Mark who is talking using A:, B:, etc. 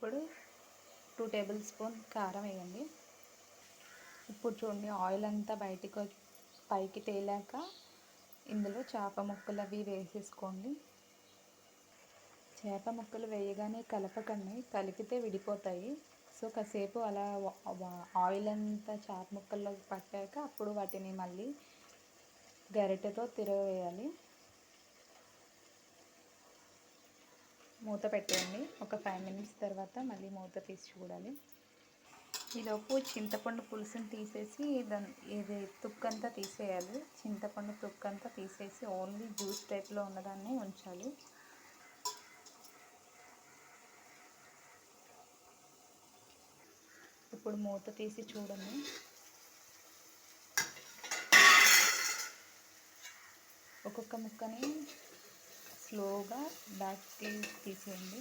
A: ఇప్పుడు 2 table spoon కారం వేయండి. ఇప్పుడు చూడండి ఆయిల్ అంతా పైకి తేలాక ఇందులో చేప ముక్కలు అవి వేసేసుకోండి. చేప ముక్కలు వేయగానే కలపకండి, కలిపితే విడిపోతాయి. సో కాసేపు అలా ఆయిల్ అంతా చేప ముక్కల్లోకి పట్టాక అప్పుడు వాటిని మళ్ళీ గరిటెతో తిరగవేయాలి. మూత పెట్టేయండి. ఒక 5 మినిట్స్ తర్వాత మళ్ళీ మూత తీసి చూడాలి. ఈలోపు చింతపండు పులుసుని తీసేసి ఇది తుక్కంతా తీసేయాలి. చింతపండు తుక్కంతా తీసేసి ఓన్లీ జ్యూస్ టైప్లో ఉన్నదాన్ని ఉంచాలి. ఇప్పుడు మూత తీసి చూడండి. ఒక్కొక్క ముక్కని స్లోగా బ్యాక్ తీసేయండి.